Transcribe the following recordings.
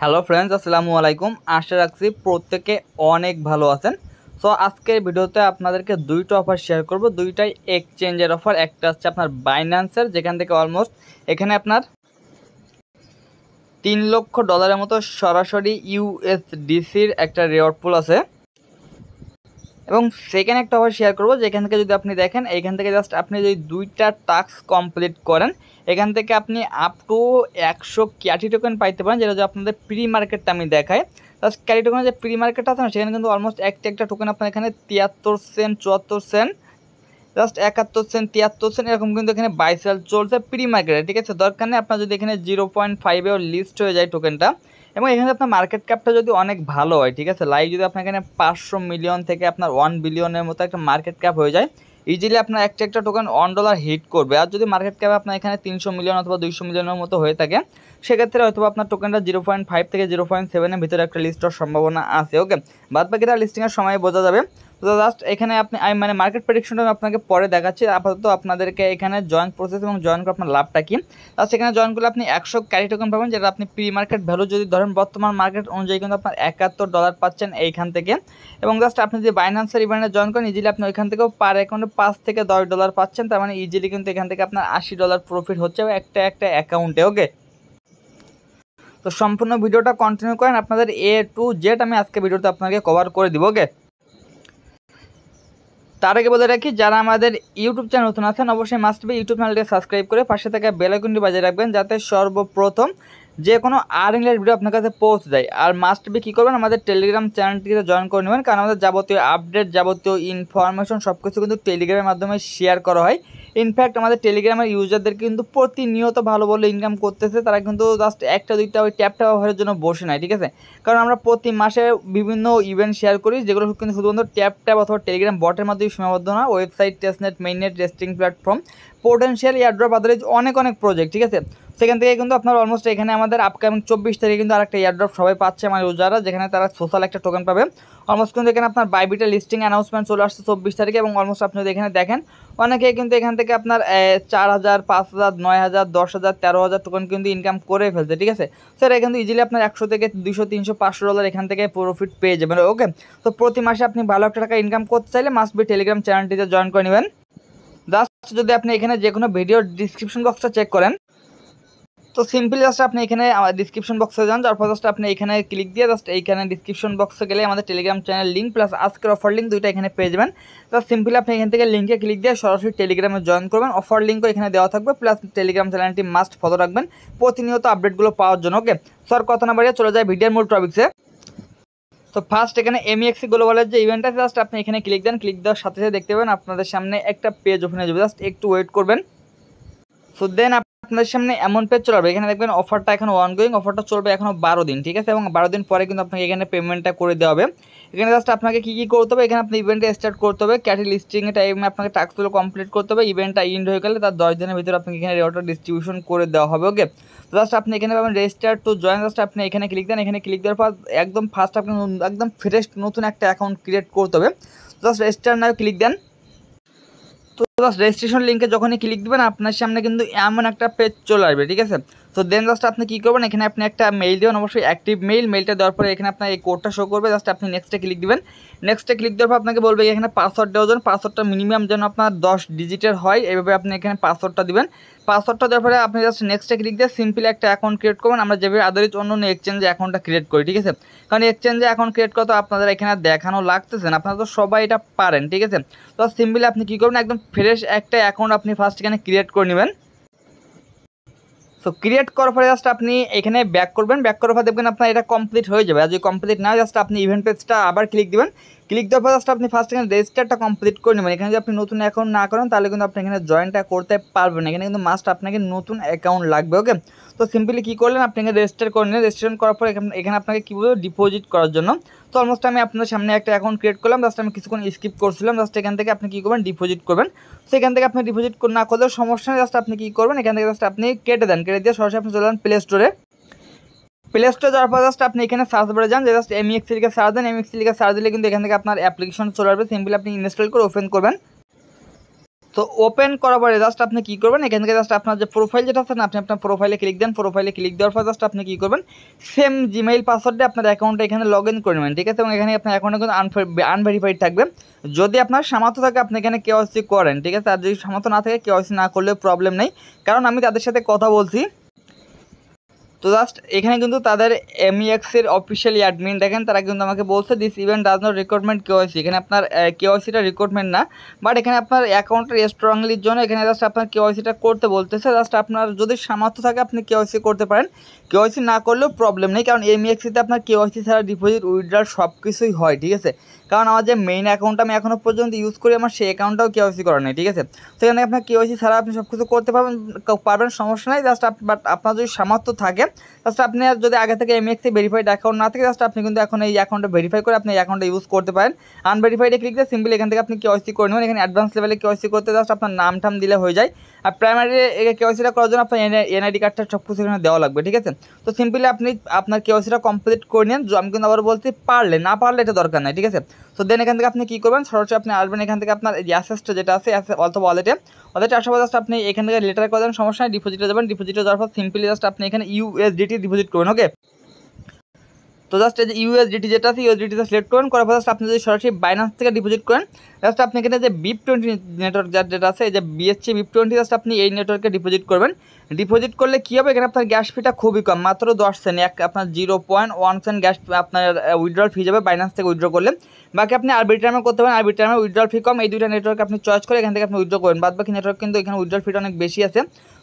Hello friends, আসসালামু আলাইকুম। আশা রাখছি প্রত্যেকে অনেক ভালো আছেন। সো আজকের ভিডিওতে আপনাদেরকে দুইটা অফার শেয়ার করব, দুইটাই এক্সচেঞ্জের অফার। একটা হচ্ছে আপনার বাইন্যান্সের, যেখান থেকে অলমোস্ট এখানে আপনার $3 লক্ষ মতো সরাসরি ইউএসডিসির একটা রেওয়ার্ড পুল আছে। এবং সেকেন্ড একটা অফার শেয়ার করবো, যেখান থেকে যদি আপনি দেখেন, এখান থেকে জাস্ট আপনি যদি দুইটা টাস্ক কমপ্লিট করেন, এখান থেকে আপনি আপ টু 100 ক্যাটি টোকেন পাইতে পারেন, যেটা যদি আপনাদের প্রি মার্কেটটা আমি দেখাই। জাস্ট ক্যাটি টোকেনের যে প্রি মার্কেটটা আছে না, সেখানে কিন্তু অলমোস্ট একটা টোকেন আপনার এখানে 73 cent, 74 cent, just 71 cent, 73 cent, এরকম কিন্তু এখানে বাই সেল চলছে প্রি মার্কেটে। ঠিক আছে, দরকার নেই আপনার যদি এখানে 0.5-এও লিস্ট হয়ে যায় টোকেনটা, এবং এখানে আপনার মার্কেট ক্যাপটা যদি অনেক ভালো হয়, ঠিক আছে, লাইভ যদি আপনার এখানে 500 মিলিয়ন থেকে আপনার 1 বিলিয়নের মতো একটা মার্কেট ক্যাপ হয়ে যায়, ইজিলি আপনার একটা টোকেন $1 হিট করবে। আর যদি মার্কেট ক্যাপ আপনার এখানে 300 মিলিয়ন অথবা 200 মিলিয়নের মতো হয়ে থাকে, সেক্ষেত্রে হয়তো আপনার টোকেনটা 0.5 থেকে 0.7-এর ভিতরে একটা লিস্ট হওয়ার সম্ভাবনা আছে। ওকে, বাদ বাকিটা লিস্টিংয়ের সময় বোঝা যাবে। তো জাস্ট এখানে আপনি মানে মার্কেট প্রেডিকশনটা আমি আপনাকে পরে দেখাচ্ছি। আপাতত আপনাদেরকে এখানে জয়েন প্রসেস এবং জয়েন করে আপনার লাভটা কি। জাস্ট এখানে জয়েন করলে আপনি 100 ক্যারি টোকেন পাবেন, যেটা আপনি প্রি মার্কেট ভ্যালু যদি ধরেন বর্তমান মার্কেট অনুযায়ী কিন্তু আপনার $71 পাচ্ছেন এইখান থেকে। এবং জাস্ট আপনি যদি বাইন্যান্সের ইভেন্টে জয়েন করেন, ইজিলি আপনি ওইখান থেকেও পার অ্যাকাউন্টে $5 থেকে $10 পাচ্ছেন। তার মানে ইজিলি কিন্তু এখান থেকে আপনার $80 প্রফিট হচ্ছে একটা অ্যাকাউন্টে। ওকে, তো সম্পূর্ণ ভিডিওটা কন্টিনিউ করেন, আপনাদের A to Z আমি আজকে ভিডিওতে আপনাকে কভার করে দিব। ওকে, তার আগে বলে রাখি, যারা আমাদের ইউটিউব চ্যানেল নতুন আছেন, অবশ্যই মাস্ট বি ইউটিউব চ্যানেলটিকে সাবস্ক্রাইব করে পাশে থাকা বেল আইকনটি বাজিয়ে রাখবেন, যাতে সর্বপ্রথম যে কোনো আর্নিং ভিডিও আপনার কাছে পৌঁছে যায়। আর মাস্ট বি কী করবেন, আমাদের টেলিগ্রাম চ্যানেলটিতে জয়েন করে নেবেন, কারণ আমাদের যাবতীয় আপডেট, যাবতীয় ইনফরমেশন সব কিছু কিন্তু টেলিগ্রামের মাধ্যমে শেয়ার করা হয়। ইনফ্যাক্ট আমাদের টেলিগ্রামের ইউজারদের কিন্তু প্রতিনিয়ত ভালো ভালো ইনকাম করতেছে, তারা কিন্তু জাস্ট একটা দুইটা ওই ট্যাপ অফারের জন্য বসে নাই। ঠিক আছে, কারণ আমরা প্রতি মাসে বিভিন্ন ইভেন্ট শেয়ার করি, যেগুলো কিন্তু শুধুমাত্র ট্যাপ অথবা টেলিগ্রাম বটের মাধ্যমে সীমাবদ্ধ না। Website, testnet, mainnet, resting platform, potential, airdrop, others অনেক প্রজেক্ট। ঠিক আছে, সেখান থেকে কিন্তু আপনার অলমোস্ট এখানে আমাদের আপকামিং 24 তারিখে কিন্তু আরেকটা এয়ারড্রপ সবাই পাচ্ছে আমার ইউজাররা, যেখানে তারা সোশ্যাল একটা টোকেন পাবে। অলমোস্ট কিন্তু এখানে আপনার বাইবিটের লিস্টিং অ্যানাউন্সমেন্ট চলে আসছে 24 তারিখে, এবং অলমোস্ট আপনি যদি এখানে দেখেন, অনেকেই কিন্তু এখান থেকে আপনার 4000, 5000, 9000, 10000, 13000 টোকেন কিন্তু ইনকাম করে ফেলছে। ঠিক আছে, স্যার এখানে কিন্তু ইজিলি আপনার 100 থেকে 200, 300, $500 এখান থেকে প্রফিট পেয়ে যাবেন। ওকে, তো প্রতি মাসে আপনি ভালো একটা টাকা ইনকাম করতে চাইলে মাস্ট বি টেলিগ্রাম চ্যানেলটিতে জয়েন করে নেবেন। জাস্ট যদি আপনি এখানে যে কোনো ভিডিওর ডিসক্রিপশন বক্সটা চেক করেন, তো সিম্পলি জাস্ট আপনি এখানে ডিসক্রিপশন বক্সে যান, তারপর জাস্ট আপনি এখানে ক্লিক দিয়ে জাস্ট এইখানে ডিসক্রিপশন বক্সে গেলে আমাদের টেলিগ্রাম চ্যানেল লিঙ্ক প্লাস আজকের অফার লিঙ্ক দুইটা এখানে পেয়ে যাবেন। জাস্ট সিম্পলি আপনি এখান থেকে লিঙ্কে ক্লিক দিয়ে সরাসরি টেলিগ্রামে জয়েন করবেন। অফার লিঙ্কও এখানে দেওয়া থাকবে, প্লাস টেলিগ্রাম চ্যানেলটি মাস্ট ফলো রাখবেন প্রতিনিয়ত আপডেটগুলো পাওয়ার জন্য। ওকে, স্যার কথা না বাড়িয়ে চলে যায় ভিডিওর মূল টপিকসে। তো ফার্স্ট এখানে MEXC গ্লোবালের যে ইভেন্টটা, জাস্ট আপনি এখানে ক্লিক দেন, ক্লিক দেওয়ার সাথে সাথে দেখতে পাবেন আপনাদের সামনে একটা পেজ ওপেন হয়ে যাবে। জাস্ট একটু ওয়েট করবেন। সো দেন আপনাদের সামনে এমন পেজ চলবে, এখানে দেখবেন অফারটা এখন অনগোয়িং, অফারটা চলবে এখনো 12 দিন। ঠিক আছে, এবং 12 দিন পরে কিন্তু আপনাকে এখানে পেমেন্টটা করে দেওয়া হবে। এখানে জাস্ট আপনাকে কী করতে হবে, এখানে আপনি ইভেন্টটা স্টার্ট করতে হবে, ক্যাটি লিস্টিংয়ের টাইমে আপনাকে টাস্কগুলো কমপ্লিট করতে হবে। ইভেন্টটা ইন্ড হয়ে গেলে তার 10 দিনের ভিতরে আপনাকে এখানে রেওয়ার্ডটা ডিস্ট্রিবিউশন করে দেওয়া হবে। ওকে, জাস্ট আপনি এখানে পাবেন রেজিস্টার টু জয়েন, জাস্ট আপনি এখানে ক্লিক দেন। এখানে ক্লিক দেওয়ার পর একদম ফার্স্ট আপনি একদম ফ্রেশ নতুন একটা অ্যাকাউন্ট ক্রিয়েট করতে হবে। জাস্ট রেজিস্টার নাও ক্লিক দেন। তো জাস্ট রেজিস্ট্রেশন লিঙ্কে যখনই ক্লিক দেবেন, আপনার সামনে কিন্তু এমন একটা পেজ চলে আসবে। ঠিক আছে, তো দেন জাস্ট আপনি কী করবেন, এখানে আপনি একটা মেইল দেবেন, অবশ্যই অ্যাক্টিভ মেইলটা দেওয়ার পরে এখানে আপনার এই কোডটা শো করবে। জাস্ট আপনি নেক্সটে ক্লিক দেবেন। নেক্সটে ক্লিক দেওয়ার পর আপনাকে বলবে এখানে পাসওয়ার্ড দেওয়ার জন্য, পাসওয়ার্ডটা মিনিমাম যেন আপনার 10 ডিজিটের হয়, এইভাবে আপনি এখানে পাসওয়ার্ডটা দিবেন। পাসওয়ার্ডটা দেওয়ার পরে আপনি জাস্ট নেক্সটে ক্লিক দিয়ে সিম্পলি একটা অ্যাকাউন্ট ক্রিয়েট করবেন, আমরা যেভাবে আদারিজ অন্য এক্সচেঞ্জে অ্যাকাউন্টটা ক্রিয়েট করি। ঠিক আছে, কারণ এক্সচেঞ্জে অ্যাকাউন্ট ক্রিয়েট করতে আপনাদের এখানে দেখানো লাগতেছে না, আপনারা তো সবাই এটা পারেন। ঠিক আছে, তো সিম্পলি আপনি কী করবেন, একদম ফ্রেশ একটা অ্যাকাউন্ট আপনি ফার্স্ট এখানে ক্রিয়েট করে নেবেন। সো ক্রিয়েট করার পরে জাস্ট আপনি এখানে ব্যাক করবেন, ব্যাক করার পর দেখবেন আপনার এটা কমপ্লিট হয়ে যাবে। আর যদি কমপ্লিট না হয়, জাস্ট আপনি ইভেন্ট পেজটা আবার ক্লিক দেবেন। ক্লিক দেওয়ার পর জাস্ট আপনি ফার্স্ট এখানে রেজিস্টারটা কমপ্লিট করে নেবেন। এখানে যদি আপনি নতুন অ্যাকাউন্ট না করেন, তাহলে কিন্তু আপনি এখানে জয়েনটা করতে পারবেন না, এখানে কিন্তু মাস্ট আপনাকে নতুন অ্যাকাউন্ট লাগবে। ওকে, তো সিম্পলি কী করলেন, আপনি এখানে রেজিস্টার করে নিলেন। রেজিস্ট্রেশন করার পর এখানে আপনাকে কী বলবো, ডিপোজিট করার জন্য। তো অলমোস্ট আমি আপনাদের সামনে একটা অ্যাকাউন্ট ক্রিয়েট করলাম, জাস্ট আমি কিছুক্ষণ স্কিপ করছিলাম। জাস্ট এখান থেকে আপনি কী করবেন, ডিপোজিট করবেন। সেখান থেকে আপনি ডিপোজিট না করলেও সমস্যা নেই, জাস্ট আপনি কী করবেন, এখান থেকে জাস্ট আপনি কেটে দেন, কেটে দিয়ে সরাসরি আপনি চলে যান প্লে স্টোরে। প্লে স্টোরে যাওয়ার পর জাস্ট আপনি এখানে সার্চ বারে যান, জাস্ট MEXC লিখে সার্চ দেন। MEXC লিখে সার্চ দিলে কিন্তু এখান থেকে আপনার অ্যাপ্লিকেশন চলে আসবে, সিম্পলি আপনি ইনস্টল করে ওপেন করবেন। তো তো ওপেন করার পরে জাস্ট আপনি কী করবেন, এখান থেকে জাস্ট আপনার যে প্রোফাইল যেটা আছে না, আপনি আপনার প্রোফাইলে ক্লিক দেন। প্রোফাইলে ক্লিক দেওয়ার পর জাস্ট আপনি কী করবেন, সেম জিমেইল পাসওয়ার্ডে আপনার অ্যাকাউন্টটা এখানে লগ ইন করে নেবেন, ঠিক আছে। এবং এখানে আপনার অ্যাকাউন্টে কিন্তু আনভেরিফাইড থাকবে। যদি আপনার সামর্থ্য থাকে আপনি এখানে কেওয়াইসি করেন, ঠিক আছে। আর যদি সামর্থ্য না থাকে কেওয়াইসি না করলেও প্রবলেম নেই, কারণ আমি তাদের সাথে কথা বলছি। তো জাস্ট এখানে কিন্তু তাদের এমইএক্সের অফিসিয়াল অ্যাডমিন দেখেন, তারা কিন্তু আমাকে বলছে this event does not recruitment KYC. এখানে আপনার কেওয়াইসিটা রিক্রুটমেন্ট না, বাট এখানে আপনার অ্যাকাউন্টের স্ট্রংলির জন্য এখানে জাস্ট আপনার কেওয়াইসিটা করতে বলতেছে। জাস্ট আপনার যদি সামর্থ্য থাকে আপনি কেওয়াইসি করতে পারেন, কেওয়াইসি না করলেও প্রবলেম নেই, কারণ এমইএক্সিতে আপনার কেওয়াইসি ছাড়া ডিপোজিট উইথড্রল সব কিছুই হয়, ঠিক আছে। কারণ আমার যে মেইন অ্যাকাউন্টটা আমি এখনও পর্যন্ত ইউজ করি, আমার সেই অ্যাকাউন্টটাও কেওয়াইসি করা নেই, ঠিক আছে। সেখানে আপনার কেওয়াইসি ছাড়া আপনি সব কিছু করতে পারবেন, সমস্যা নেই। জাস্ট বাট আপনার যদি সামর্থ্য থাকে, জাস্ট আপনি যদি আগে থেকে এমএক্সে ভেরিফাইড অ্যাকাউন্ট না থাকে, জাস্ট আপনি কিন্তু এখন এই অ্যাকাউন্টটা ভেরিফাই করে আপনি এই অ্যাকাউন্টটা ইউজ করতে পারেন। আনভেরিফাইডে ক্লিক দিয়ে সিম্পলি এখান থেকে আপনি কেওয়াইসি করে নেবেন। এখানে অ্যাডভান্স লেভেলে কেওয়াইসি করতে জাস্ট আপনার নাম টাম দিলে হয়ে যায়। আর প্রাইমারি কেওয়াইসিটা করার জন্য আপনার এনআইডি কার্ডটা সব কিছু এখানে দেওয়া লাগবে, ঠিক আছে। তো সিম্পলি আপনি আপনার কেওয়াইসিটা কমপ্লিট করে নেন। আমি কিন্তু আবার বলতে পারলে না পারলে এটা দরকার নাই, ঠিক আছে। তো দেন এখান থেকে আপনি কী করবেন, সরাসরি আপনি আসবেন এখান থেকে আপনার এই অ্যাসেসটা যেটা আছে অথবা ওয়ালেটে আসার পর জাস্ট আপনি এখান থেকে লেটার করে দেন, সমস্যা নেই। ডিপোজিটে যাবেন, ডিপোজিটে যাওয়ার পর সিম্পলি জাস্ট আপনি এখানে ইউএসডিটি ডিপোজিট করবেন, ওকে। তো জাস্ট এই যে ইউএসডিটি যেটা আছে ইউএসডিটিটা সিলেক্ট করেন, করার পর জাস্ট আপনি যদি সরাসরি বাইন্যান্স থেকে ডিপোজিট করেন, জাস্ট আপনি এখানে যে BIP20 নেটওয়ার্ক যেটা আছে, এই যে BSC BIP20, জাস্ট আপনি এই নেটওয়ার্কে ডিপোজিট করবেন। ডিপোজিট করলে কী হবে, এখানে আপনার গ্যাস ফিটা খুবই কম, মাত্র 10 সেন্ট, আপনার 0.1 সেন্ট গ্যাস আপনার উইথড্রল ফি যাবে বাইন্যান্স থেকে উইথড্র করলে। বাকি আপনি আরবিট্রামে করতে পারেন, আরবিট্রামে উইথড্রল ফি কম। এই দুইটা নেটওয়ার্ক আপনি চয়েস করে এখান থেকে আপনি উইথড্র করেন। বাদ বাকি নেটওয়ার্ক কিন্তু এখানে উইথড্রল ফিটা অনেক বেশি আছে।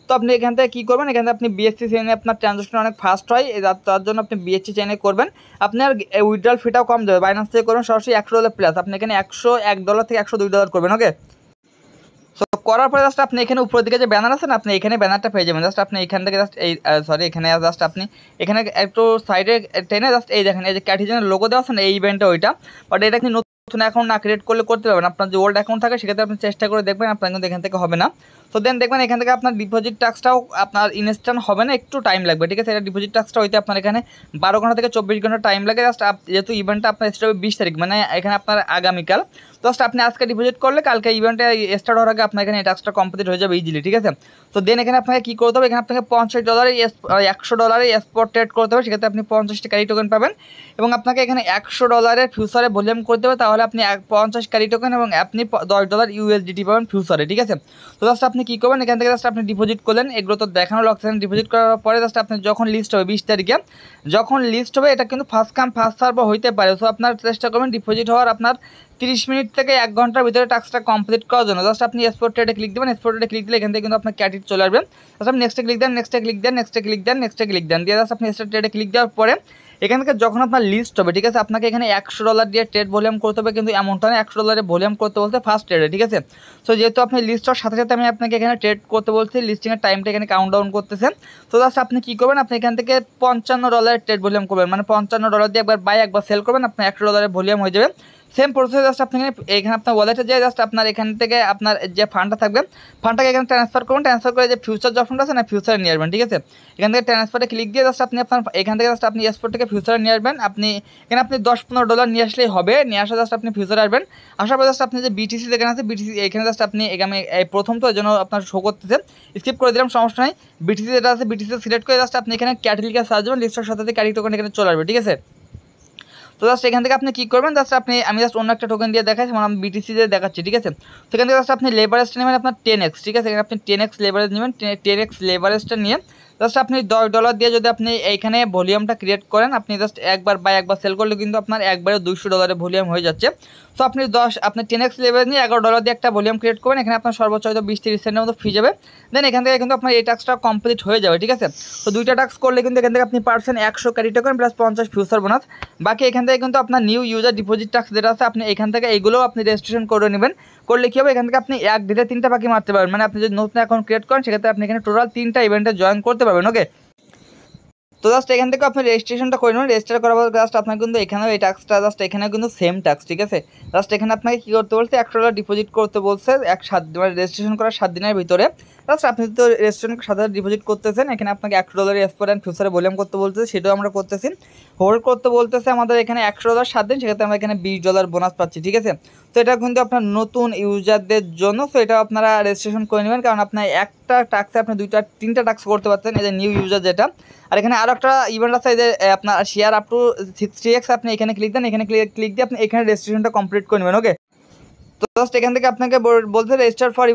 তো আপনি এখান থেকে কী করবেন, এখান থেকে আপনি বিএসসি চেনে আপনার ট্রানজাকশন অনেক ফাস্ট হয়, তার জন্য আপনি বিএসসি চেনে করবেন। আপনার উইথড্রল ফিটাও কম যাবে, বাইন্যান্স থেকে করবেন সরাসরি $100 প্লাস। আপনি এখানে $101 থেকে $102 করবেন, ওকে। সো করার পরে জাস্ট আপনি এখানে উপরের দিকে যে ব্যানার আছে না, আপনি এখানে ব্যানারটা পেয়ে যাবেন। জাস্ট আপনি এখান থেকে জাস্ট এই এখানে জাস্ট আপনি এখানে একটু সাইডে টেনে জাস্ট এই দেখেন, এই যে ক্যাটিজেনের লোগো দেওয়া আছে না, এই ইভেন্টটা ওইটা। বাট এটা কিন্তু নতুন অ্যাকাউন্ট না ক্রিয়েট করলে করতে পারবেন। আপনার যে ওল্ড অ্যাকাউন্ট থাকে সেক্ষেত্রে আপনি চেষ্টা করে দেখবেন, আপনার কিন্তু এখান থেকে হবে না। তো দেন দেখবেন এখান থেকে আপনার ডিপোজিট টাস্কটাও আপনার ইনস্ট্যান্ট হবে না, একটু টাইম লাগবে, ঠিক আছে। এটা ডিপোজিট টাস্কটা হইতে আপনার এখানে 12 ঘন্টা থেকে 24 ঘন্টা টাইম লাগে। জাস্ট যেহেতু ইভেন্টটা আপনার স্টার্ট হবে 20 তারিখ, মানে এখানে আপনার আগামীকাল। জাস্ট আপনি আজকে ডিপোজিট করলে কালকে ইভেন্টে স্টার্ট হওয়ার আগে আপনার এখানে এই টাস্কটা কমপ্লিট হয়ে যাবে ইজিলি, ঠিক আছে। তো দেন এখানে আপনাকে কী করতে হবে, এখানে আপনাকে $50 $100 স্পট ট্রেড করতে হবে, সেক্ষেত্রে আপনি 50 ক্যারি টোকেন পাবেন। এবং আপনাকে এখানে $100 ফিউচারে ভলিউম করতে হবে, তাহলে আপনি 50 ক্যারি টোকেন এবং আপনি $10 USDT পাবেন ফিউচারে, ঠিক আছে। তো জাস্ট আপনি কী করবেন, এখান থেকে জাস্ট আপনি ডিপোজিট করলেন, এগুলো তো দেখানো লাগছে। ডিপোজিট করার পরে জাস্ট আপনি যখন লিস্ট হবে 20 তারিখে, যখন লিস্ট হবে, এটা কিন্তু ফার্স্ট কাম ফার্স্ট সার্ভ হইতে পারে। সো আপনার চেষ্টা করবেন ডিপোজিট হওয়ার আপনার 30 মিনিট থেকে 1 ঘন্টার ভিতরে টাস্কটা কমপ্লিট করার জন্য। জাস্ট আপনি স্পট ট্রেডে ক্লিক দেবেন, স্পট ট্রেডে ক্লিক দিলে এখান থেকে কিন্তু আপনার ক্যাটিট চলে আসবে। জাস্ট আপনি নেক্সটে ক্লিক দেন, নেক্সটে ক্লিক দেন, নেক্সটে ক্লিক দেন, নেক্সটে ক্লিক দেন, দিয়ে জাস্ট আপনি স্পট ট্রেডে ক্লিক দেওয়ার পরে এখান থেকে যখন আপনার লিস্ট হবে, ঠিক আছে, আপনাকে এখানে $100 দিয়ে ট্রেড ভলিউম করতে হবে, কিন্তু এমনটা না $100 ভলিউম করতে বলতে ফার্স্ট ট্রেডে, ঠিক আছে। সো যেহেতু আপনি লিস্ট হওয়ার সাথে সাথে আমি আপনাকে এখানে ট্রেড করতে বলছি, লিস্টিংয়ের টাইমটা এখানে কাউন্ট ডাউন করতেছে। তো জাস্ট আপনি কী করবেন, আপনি এখান থেকে $55 ট্রেড ভলিউম করবেন, মানে $55 দিয়ে একবার বাই একবার সেল করবেন, আপনার $100 ভলিউম হয়ে যাবে। সেম প্রসেস জাস্ট আপনি এখানে আপনার ওয়ালেটে যেয়ে জাস্ট আপনার এখান থেকে আপনার যে ফান্ডটা থাকবে ফান্ডটাকে এখানে ট্রান্সফার করবেন, ট্রান্সফার করে যে ফিউচার যে অপশনটা আছে না, ফিউচারে নিয়ে আসবেন, ঠিক আছে। এখান থেকে ট্রান্সফারে ক্লিক দিয়ে জাস্ট আপনি আপনার এখান থেকে জাস্ট আপনি স্পট থেকে ফিউচারে নিয়ে আসবেন। আপনি এখানে আপনি $10-15 নিয়ে আসলেই হবে, নিয়ে আসা জাস্ট আপনি ফিউচারে আসবেন। আসার পর জাস্ট আপনি যে বিটিসি যেখানে আছে বিটিসি এখানে জাস্ট আপনি এখানে প্রথম তো এই জন্য আপনার শো করতেছে, স্কিপ করে দিলাম, সমস্যা নাই। বিটিসি যেটা আছে বিটিসি সিলেক্ট করে জাস্ট আপনি এখানে ক্যাটালিকে সার্চ দেবেন, লিস্টের সাথে ক্যারি টোকেন এখানে চলে আসবে, ঠিক আছে। তো জাস্ট এখান থেকে আপনি কী করবেন, জাস্ট আমি জাস্ট অন্য একটা টোকেন দিয়ে দেখাচ্ছি, মানে আমি বিটিসি দিয়ে দেখাচ্ছি, ঠিক আছে। সেখান থেকে জাস্ট আপনি লেভারেজটা নেবেন আপনার 10x, ঠিক আছে। এখানে আপনি 10x লেভারেজ নেবেন, 10x লেভারেজটা নিয়ে জাস্ট আপনি $10 দিয়ে যদি আপনি এইখানে ভলিউমটা ক্রিয়েট করেন, আপনি জাস্ট একবার বাই একবার সেল করলে কিন্তু আপনার একবারে $200 ভলিউম হয়ে যাচ্ছে। তো আপনি 10x লেভারেজ নিয়ে $11 দিয়ে একটা ভলিউম ক্রিয়েট করবেন, এখানে আপনার সর্বোচ্চ হয়তো 20-30 সেন্টের মতো ফি যাবে। দেন এখান থেকে কিন্তু আপনার এই টাস্কটা কমপ্লিট হয়ে যাবে, ঠিক আছে। তো দুইটা টাস্ক করলে কিন্তু এখান থেকে আপনি পারছেন 100 carry token plus 50 future bonus. বাকি এখান থেকে কিন্তু আপনার নিউ ইউজার ডিপোজিট টাস্ক যেটা আছে আপনি এখান থেকে এইগুলোও আপনি রেজিস্ট্রেশন করে নেবেন। করলে কী হবে, এখান থেকে আপনি এক ডেটে 3টা বাকি মারতে পারবেন, মানে আপনি যদি নতুন অ্যাকাউন্ট ক্রিয়েট করেন সেক্ষেত্রে আপনি এখানে টোটাল 3টা ইভেন্টে জয়েন করতে পারবেন, ওকে। তো জাস্ট এখান থেকে আপনি রেজিস্ট্রেশনটা করে নেবেন, রেজিস্টার করার পর জাস্ট আপনার কিন্তু এখানেও এই টাস্কটা জাস্ট এখানেও কিন্তু সেম টাস্ক, ঠিক আছে। জাস্ট এখানে আপনাকে কী করতে বলছে, $100 ডিপোজিট করতে বলছে মানে রেজিস্ট্রেশন করার 7 দিনের ভিতরে। জাস্ট আপনি তো রেস্টুরেন্ট সাধারণ ডিপোজিট করতেছেন, এখানে আপনাকে $100 এক্সপোর্ট অ্যান্ড ফিউচারে ভলিউম করতে বলতেছে, সেটাও আমরা করতেছি। হোল্ড করতে বলতেছে আমাদের এখানে $100 7 দিন, সেক্ষেত্রে আমরা এখানে $20 বোনাস পাচ্ছি, ঠিক আছে। তো এটা কিন্তু আপনার নতুন ইউজারদের জন্য, তো এটা আপনারা রেজিস্ট্রেশন করে নেবেন, কারণ আপনার একটা টাস্কে আপনি 2-3টা টাস্ক করতে পারছেন, এই যে নিউ ইউজার যেটা। আর এখানে আরও একটা ইভেন্ট আছে, এই যে আপনার শেয়ার আপ টু 3x, আপনি এখানে ক্লিক দেন, এখানে ক্লিক দিয়ে আপনি এখানে রেজিস্ট্রেশনটা কমপ্লিট করে নেবেন। ওকে, তো জাস্ট এখান থেকে আপনাকে বলতে রেজিস্টার ফর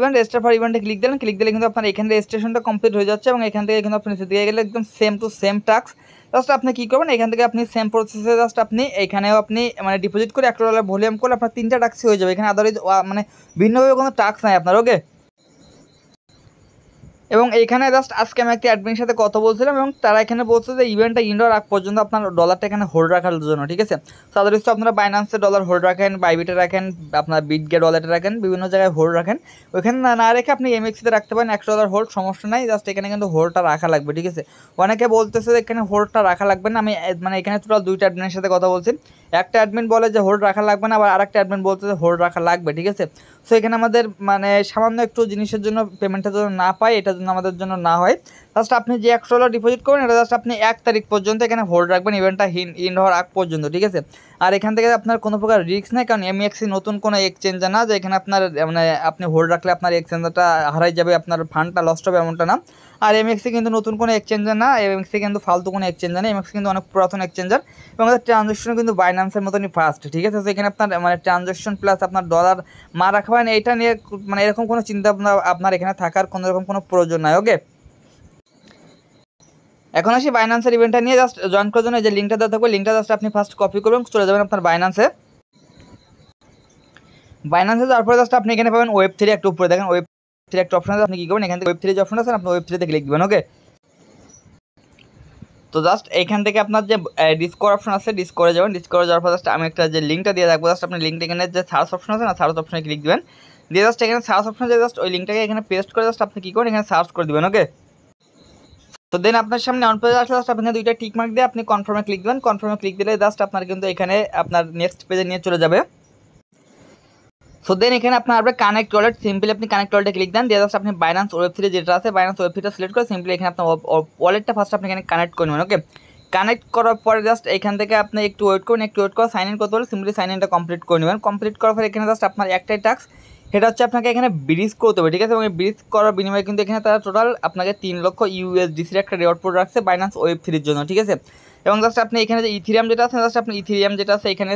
ইভেন্টে ক্লিক দিলে কিন্তু আপনার এখানে রেজিস্ট্রেশনটা কমপ্লিট হয়ে যাচ্ছে, এবং এখান থেকে কিন্তু আপনি নিচে দিয়ে গেলে একদম same to same task. Just আপনি কী করবেন, এখান থেকে আপনি সেম প্রসেসে জাস্ট আপনি এখানেও আপনি মানে ডিপোজিট করে $100 ভলিউম করলে আপনার 3টা টাস্কই হয়ে যাবে, এখানে আদারওয়াইজ মানে ভিন্নভাবে কোনো টাস্ক নাই আপনার। ওকে, এবং এইখানে জাস্ট আজকে আমি একটি অ্যাডমিনের সাথে কথা বলছিলাম, এবং তারা এখানে বলছে যে ইভেন্টটা ইনডোর আগ পর্যন্ত আপনার ডলারটা এখানে হোল্ড রাখার জন্য, ঠিক আছে। তাদের হচ্ছে আপনারা বাইন্যান্সে ডলার হোল্ড রাখেন, বাইবিটে রাখেন, আপনার বিটগেট ওয়ালেটে রাখেন, বিভিন্ন জায়গায় হোল্ড রাখেন, ওইখানে না রেখে আপনি এমএক্সিতে রাখতে পারেন $100 হোল্ড, সমস্যা নাই। জাস্ট এখানে কিন্তু হোল্ডটা রাখা লাগবে, ঠিক আছে। অনেকে বলতেছে যে এখানে হোল্ডটা রাখা লাগবে না, আমি মানে এখানে টোটাল 2টা অ্যাডমিনের সাথে কথা বলছি। একটা অ্যাডমিন বলে যে হোল্ড রাখা লাগবে না, আবার আরেকটা অ্যাডমিন বলতে যে হোল্ড রাখা লাগবে, ঠিক আছে। সো এখানে আমাদের মানে সামান্য একটু জিনিসের জন্য পেমেন্টের জন্য না পাই, এটার জন্য আমাদের জন্য না হয়। জাস্ট আপনি যে $100 ডিপোজিট করবেন, এটা জাস্ট আপনি 1 তারিখ পর্যন্ত এখানে হোল্ড রাখবেন, ইভেন্টটা ইন হওয়ার আগ পর্যন্ত, ঠিক আছে। আর এখান থেকে আপনার কোনো প্রকার রিস্ক নেই, কারণ এমএক্সি নতুন কোনো এক্সচেঞ্জার না যে এখানে আপনার মানে আপনি হোল্ড রাখলে আপনার এক্সচেঞ্জারটা হারাই যাবে, আপনার ফান্ডটা লস্ট হবে, এমনটা না। আর এমএক্সি কিন্তু নতুন কোনো এক্সচেঞ্জার না, এমএক্সি কিন্তু ফালতু কোনো এক্সচেঞ্জার না, এমএক্সি কিন্তু অনেক পুরাতন এক্সচেঞ্জার, এবং আমাদের ট্রানজ্যাকশন কিন্তু বাইন্যান্সের মতনই ফাস্ট, ঠিক আছে। তো এখানে আপনার মানে ট্রানজ্যাকশন প্লাস আপনার ডলার রাখবেন, এইটা নিয়ে মানে এরকম কোনো চিন্তা ভাবনা আপনার এখানে থাকার কোনো রকম কোনো প্রয়োজন নাই। ওকে, এখন আসি বাইন্যান্সের ইভেন্টটা নিয়ে। জাস্ট জয়েন করার জন্য যে লিঙ্কটা দেওয়া থাকবে, লিঙ্কটা জাস্ট আপনি ফার্স্ট কপি করবেন, চলে যাবেন আপনার বাইন্যান্সে যাওয়ার পরে জাস্ট আপনি এখানে পাবেন Web3, একটা উপরে দেখেন Web3 একটা অপশন আছে, আপনি কী করবেন, এখান থেকে Web3 যে অপশন আছে আপনি Web3-তে ক্লিক দিবেন। ওকে, তো জাস্ট এইখান থেকে আপনার যে ডিসকভার অপশন আছে, ডিসকভারে যাবেন, ডিসকভারে যাওয়ার পর জাস্ট আমি একটা যে লিঙ্কটা দিয়ে রাখবো, জাস্ট আপনি লিঙ্কটা এখানে যে সার্চ অপশন আছে না, সার্চ অপশনে ক্লিক দিবেন, দিয়ে জাস্ট এখানে সার্চ অপশনে যে জাস্ট ওই লিঙ্কটাকে এখানে পেস্ট করে জাস্ট আপনি কী করেন, এখানে সার্চ করে দেবেন। ওকে, তো দেন আপনার সামনে অন পেজ আসলে জাস্ট আপনি 2টা টিক মার্ক দিয়ে আপনি কনফার্মে ক্লিক দেবেন, কনফার্মে ক্লিক দিলে জাস্ট আপনার কিন্তু এখানে আপনার নেক্সট পেজে নিয়ে চলে যাবে। সো দেন এখানে আপনার আসবে কানেক্ট ওয়ালেট, সিম্পলি আপনি কানেক্ট ওয়ালেটে ক্লিক দেন, দিয়ে জাস্ট আপনি বাইন্যান্স Web3 যেটা আছে, বাইন্যান্স Web3টা সিলেক্ট করে সিম্পলি এখানে আপনার ওয়ালেটটা ফার্স্ট আপনি এখানে কানেক্ট করে নেবেন। ওকে, কানেক্ট করার পরে জাস্ট এখান থেকে আপনি একটু ওয়েট করুন, সাইন ইন করতে হলে সিম্পলি সাইন ইনটা কমপ্লিট করে নেবেন। কমপ্লিট করার পরে এখানে জাস্ট আপনার একটাই টাস্ক, সেটা হচ্ছে আপনাকে এখানে ব্রিজ করতে হবে, ঠিক আছে। এবং এই ব্রিজ করার বিনিময়ে কিন্তু এখানে তারা টোটাল আপনাকে 3 লক্ষ USDC একটা রিওয়ার্ড পোর্ট রাখছে বাইন্যান্স Web3-র জন্য, ঠিক আছে। এবং জাস্ট আপনি এখানে যে ইথিরিয়াম যেটা আছে, জাস্ট আপনি ইথিরিয়াম যেটা আছে এখানে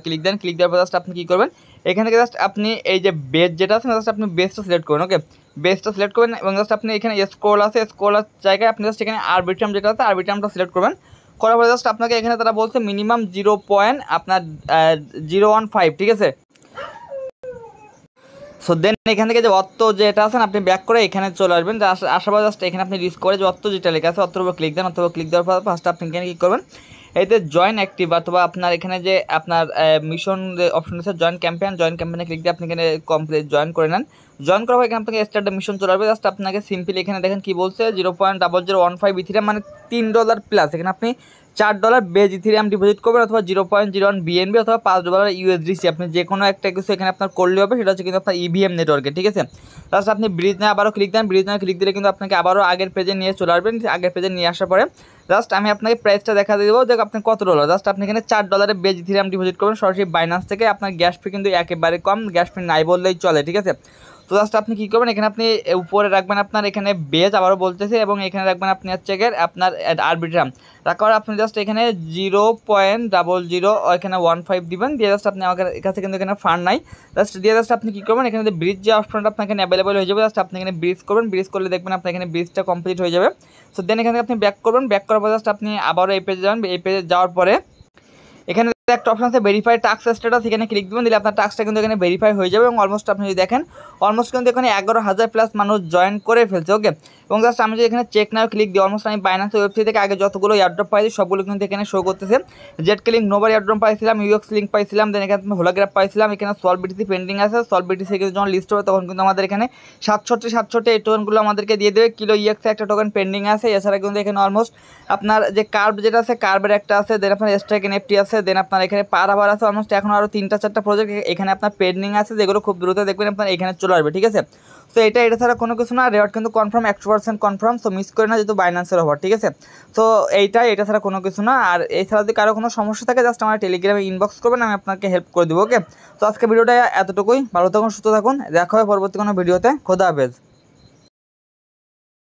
ক্লিক দেন, ক্লিক দেওয়ার পর জাস্ট আপনি কী করবেন, এখান থেকে জাস্ট আপনি এই যে বেস যেটা আছে জাস্ট আপনি বেসটা সিলেক্ট করুন। ওকে, বেসটা সিলেক্ট করবেন, এবং জাস্ট আপনি এখানে স্ক্রল আছে, স্ক্রলার জায়গায় আপনি জাস্ট এখানে আরবিট্রাম যেটা আছে আরবিট্রামটা সিলেক্ট করবেন। করার পরে জাস্ট আপনাকে এখানে তারা বলছে মিনিমাম 0.015, ঠিক আছে। সো দেন এখান থেকে যে অর্থ যেটা আছে আপনি ব্যাক করে এখানে চলে আসবেন, আসার পর জাস্ট এখানে আপনি রিস্ক করে যে অর্থ যেটা লেখা আছে অর্থের উপর ক্লিক দেন, অথবা ক্লিক দেওয়ার পর ফার্স্ট আপনি এখানে কী করবেন, এতে জয়েন অ্যাক্টিভ অথবা আপনার এখানে যে আপনার মিশন যে অপশন আছে জয়েন ক্যাম্পেইনে ক্লিক দিয়ে আপনি এখানে কমপ্লিট জয়েন করে নেন। জয়েন করার পর এখানে আপনাকে স্টার্ট মিশন চলে আসবে, জাস্ট আপনাকে সিম্পলি এখানে দেখেন কি বলছে 0.0015 ইথিরিয়াম মানে $3 প্লাস, এখানে আপনি $4 বেজ ইথিরিয়াম ডিপোজিট করবেন, অথবা 0.01 BNB অথবা $5 USDC, আপনি যে কোনো একটা কিছু এখানে আপনার করলে হবে, সেটা হচ্ছে কিন্তু আপনার EVM নেটওয়ার্কে, ঠিক আছে। জাস্ট আপনি ব্রিজ না আবারও ক্লিক দেন, ব্রিজ না ক্লিক দিলে কিন্তু আপনাকে আবারও আগের পেজে নিয়ে চলে আসবেন। আগের পেজে নিয়ে আসার পরে জাস্ট আমি আপনাকে প্রাইসটা দেখা দেবো যে আপনি কত ডলার, জাস্ট আপনি এখানে $4 বেজ ইথিরিয়াম ডিপোজিট করবেন সরাসরি বাইন্যান্স থেকে। আপনার গ্যাস ফি কিন্তু একেবারে কম, গ্যাস ফি নাই বললেই চলে, ঠিক আছে। তো জাস্ট আপনি কী করবেন, এখানে আপনি উপরে রাখবেন আপনার এখানে বেজ, আবারও বলতেছে, এবং এখানে রাখবেন আপনি হচ্ছে আপনার আরবিট্রাম রাখার আপনি জাস্ট এখানে 0.0015 দিবেন, দিয়ে জাস্ট আপনি আমার কাছে কিন্তু এখানে ফান্ড নাই, জাস্ট দিয়ে জাস্ট আপনি কী করবেন, এখানে ব্রিজ যে অপশনটা আপনার এখানে অ্যাভেলেবল হয়ে যাবে, জাস্ট আপনি এখানে ব্রিজ করবেন, ব্রিজ করলে দেখবেন আপনার এখানে ব্রিজটা কমপ্লিট হয়ে যাবে। সো দেন এখানে আপনি ব্যাক করবেন, ব্যাক করার পর জাস্ট আপনি আবারও এই পেজে যাবেন, এই পেজে যাওয়ার পরে এখানে একটা অপশন আছে ভেরিফাই টাস্ক স্ট্যাটাস, এখানে ক্লিক দিবেন, দিলে আপনার টাস্কটা কিন্তু এখানে ভেরিফাই হয়ে যাবে। এবং অলমোস্ট আপনি যদি দেখেন অলমোস্ট কিন্তু এখানে 11,000 প্লাস মানুষ জয়েন করে ফেলছে। ওকে, এবং জাস্ট আমি যদি এখানে চেক নাও ক্লিক দিই, অলমোস্ট আমি বাইন্যান্স Web3 থেকে আগে যতগুলো এয়ারড্রপ পাইছি সবগুলো কিন্তু এখানে শো করতেছে। জেটকে লিঙ্ক নোভার এয়ারড্রপ পাইছিলাম, ইউএক্স লিঙ্ক পাইছিলাম, দেন এখানে হোলোগ্রাফ পাইছিলাম, এখানে সলভ বিটিসি পেন্ডিং আছে, সলভ বিটিসি কিন্তু যখন লিস্ট হবে তখন কিন্তু আমাদের এখানে 760 এই টোকেনগুলো আমাদেরকে দিয়ে দেবে। কিলো ইএক্স একটা টোকেন পেন্ডিং আছে, এছাড়া কিন্তু এখানে অলমোস্ট আপনার যে কার্ভ যেটা আছে কার্ভের একটা আছে, দেন আপনার স্ট্রাইক NFT আছে, দেন আপনার এখানে পার আবার আছে, অলমোস্ট এখন আরও 3-4টা প্রজেক্ট এখানে আপনার পেন্ডিং আছে, যেগুলো খুব দ্রুত দেখবেন আপনার এখানে চলে আসবে, ঠিক আছে। তো এটা ছাড়া কোনো কিছু না, রেওয়ার্ড কিন্তু কনফার্ম 100% কনফার্ম, সো মিস করে না, যেহেতু বাইন্যান্সের অফার, ঠিক আছে। তো এটা ছাড়া কোনো কিছু না। আর এছাড়া যদি কারো কোনো সমস্যা থাকে জাস্ট আমার টেলিগ্রামে ইনবক্স করবেন, আমি আপনাকে হেল্প করে দেবো। ওকে, তো আজকে ভিডিওটা এতটুকুই। ভালো থাকুন, সুস্থ থাকুন, দেখা হবে পরবর্তী কোনো ভিডিওতে। খোদা হাফেজ।